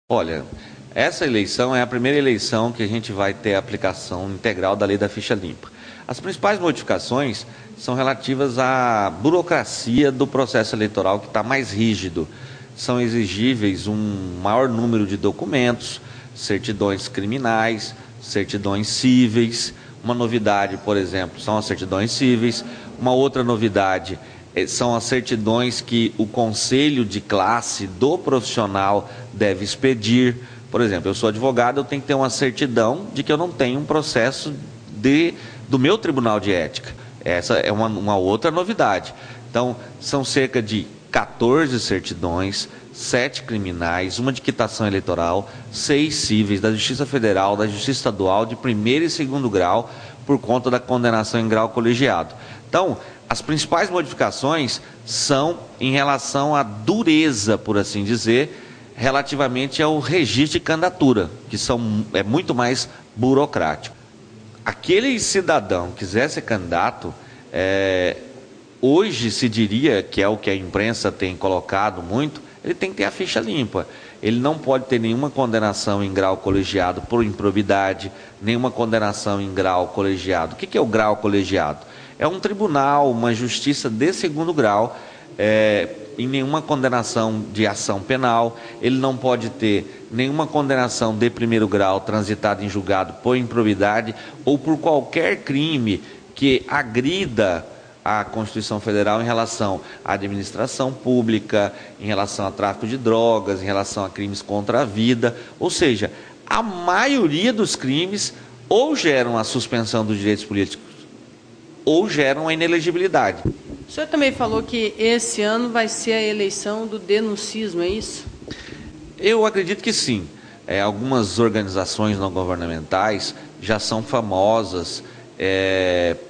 Olha, essa eleição é a primeira eleição que a gente vai ter a aplicação integral da lei da ficha limpa. As principais modificações são relativas à burocracia do processo eleitoral, que está mais rígido. São exigíveis um maior número de documentos, certidões criminais, certidões cíveis. Uma novidade, por exemplo, são as certidões cíveis. Uma outra novidade são as certidões que o conselho de classe do profissional deve expedir. Por exemplo, eu sou advogado, eu tenho que ter uma certidão de que eu não tenho um processo do meu tribunal de ética. Essa é uma outra novidade. Então, são cerca de 14 certidões, 7 criminais, uma de quitação eleitoral, 6 cíveis da Justiça Federal, da Justiça Estadual, de primeiro e segundo grau, por conta da condenação em grau colegiado. Então, as principais modificações são em relação à dureza, por assim dizer, relativamente ao registro de candidatura, que é muito mais burocrático. Aquele cidadão que quiser ser candidato, hoje se diria, que é o que a imprensa tem colocado muito, ele tem que ter a ficha limpa. Ele não pode ter nenhuma condenação em grau colegiado por improbidade, nenhuma condenação em grau colegiado. O que é o grau colegiado? É um tribunal, uma justiça de segundo grau, em nenhuma condenação de ação penal. Ele não pode ter nenhuma condenação de primeiro grau transitada em julgado por improbidade ou por qualquer crime que agrida a Constituição Federal em relação à administração pública, em relação a tráfico de drogas, em relação a crimes contra a vida. Ou seja, a maioria dos crimes ou geram a suspensão dos direitos políticos ou geram a inelegibilidade. O senhor também falou que esse ano vai ser a eleição do denuncismo, é isso? Eu acredito que sim. Algumas organizações não governamentais já são famosas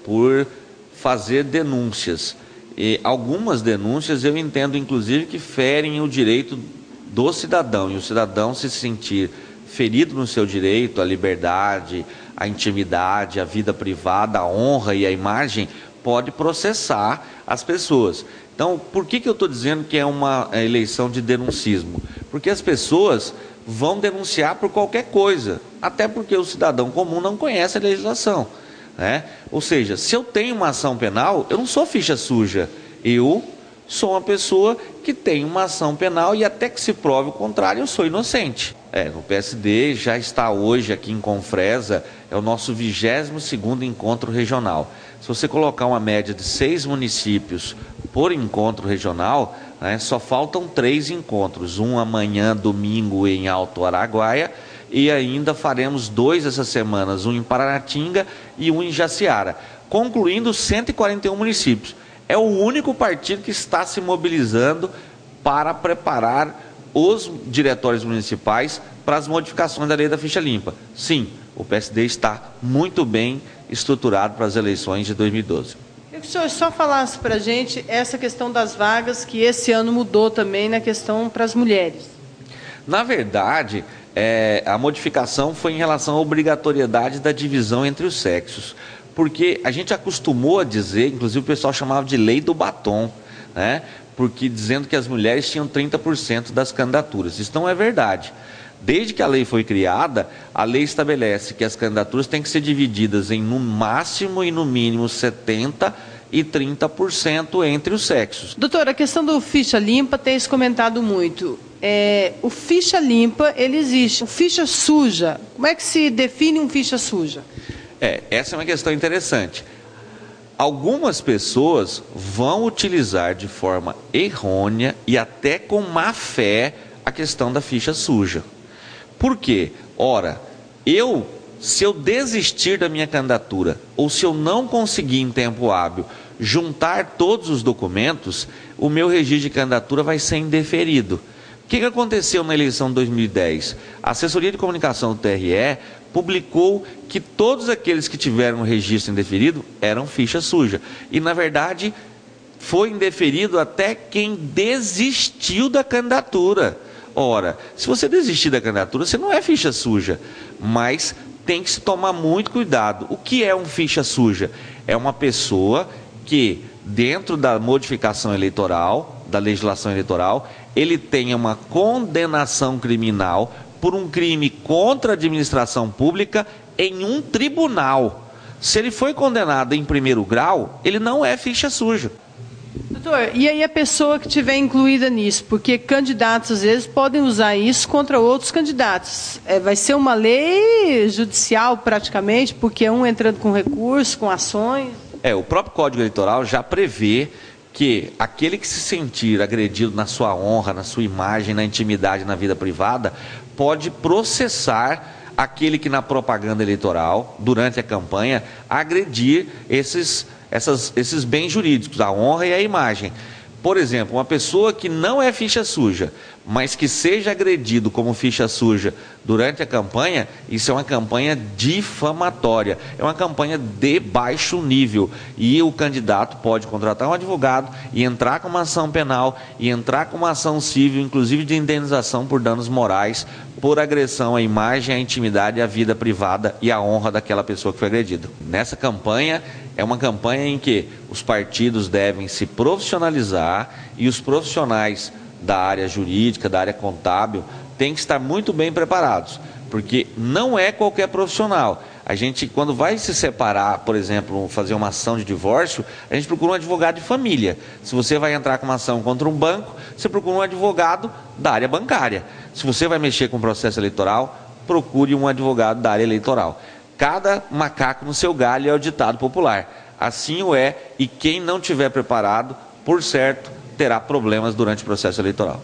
por fazer denúncias. E algumas denúncias eu entendo, inclusive, que ferem o direito do cidadão. E o cidadão se sentir ferido no seu direito à liberdade, à intimidade, à vida privada, à honra e à imagem, pode processar as pessoas. Então, por que eu estou dizendo que é uma eleição de denuncismo? Porque as pessoas vão denunciar por qualquer coisa, até porque o cidadão comum não conhece a legislação, né? Ou seja, se eu tenho uma ação penal, eu não sou ficha suja, eu sou uma pessoa que tem uma ação penal e até que se prove o contrário, eu sou inocente. No PSD já está hoje aqui em Confresa, é o nosso 22º encontro regional. Se você colocar uma média de 6 municípios por encontro regional, né, só faltam 3 encontros, um amanhã, domingo, em Alto Araguaia, e ainda faremos 2 essas semanas, um em Paranatinga e um em Jaciara, concluindo 141 municípios. É o único partido que está se mobilizando para preparar os diretórios municipais para as modificações da lei da ficha limpa. Sim, o PSD está muito bem estruturado para as eleições de 2012. Eu queria que o senhor só falasse para a gente essa questão das vagas, que esse ano mudou também na questão para as mulheres. Na verdade, a modificação foi em relação à obrigatoriedade da divisão entre os sexos, porque a gente acostumou a dizer, inclusive o pessoal chamava de lei do batom, né? Porque dizendo que as mulheres tinham 30% das candidaturas. Isso não é verdade. Desde que a lei foi criada, a lei estabelece que as candidaturas têm que ser divididas em no máximo e no mínimo 70% e 30% entre os sexos. Doutora, a questão do ficha limpa tem se comentado muito. O ficha limpa, ele existe. O ficha suja, como é que se define um ficha suja? Essa é uma questão interessante. Algumas pessoas vão utilizar de forma errônea e até com má fé a questão da ficha suja. Por quê? Ora, se eu desistir da minha candidatura, ou se eu não conseguir em tempo hábil juntar todos os documentos, o meu registro de candidatura vai ser indeferido. O que aconteceu na eleição de 2010? A assessoria de comunicação do TRE publicou que todos aqueles que tiveram o registro indeferido eram ficha suja. E, na verdade, foi indeferido até quem desistiu da candidatura. Ora, se você desistir da candidatura, você não é ficha suja, mas tem que se tomar muito cuidado. O que é um ficha suja? É uma pessoa que, dentro da modificação eleitoral, da legislação eleitoral, ele tenha uma condenação criminal por um crime contra a administração pública em um tribunal. Se ele foi condenado em primeiro grau, ele não é ficha suja. Doutor, e aí a pessoa que estiver incluída nisso? Porque candidatos, às vezes, podem usar isso contra outros candidatos. Vai ser uma lei judicial, praticamente, porque um entrando com recurso, com ações... O próprio Código Eleitoral já prevê que aquele que se sentir agredido na sua honra, na sua imagem, na intimidade, na vida privada, pode processar aquele que na propaganda eleitoral, durante a campanha, agredir esses bens jurídicos, a honra e a imagem. Por exemplo, uma pessoa que não é ficha suja, mas que seja agredido como ficha suja durante a campanha, isso é uma campanha difamatória, é uma campanha de baixo nível. E o candidato pode contratar um advogado e entrar com uma ação penal e entrar com uma ação civil, inclusive de indenização por danos morais, por agressão à imagem, à intimidade, à vida privada e à honra daquela pessoa que foi agredida. Nessa campanha, é uma campanha em que os partidos devem se profissionalizar e os profissionais da área jurídica, da área contábil, têm que estar muito bem preparados, porque não é qualquer profissional. A gente, quando vai se separar, por exemplo, fazer uma ação de divórcio, a gente procura um advogado de família. Se você vai entrar com uma ação contra um banco, você procura um advogado da área bancária. Se você vai mexer com processo eleitoral, procure um advogado da área eleitoral. Cada macaco no seu galho é o ditado popular. Assim o é, e quem não estiver preparado, por certo, terá problemas durante o processo eleitoral.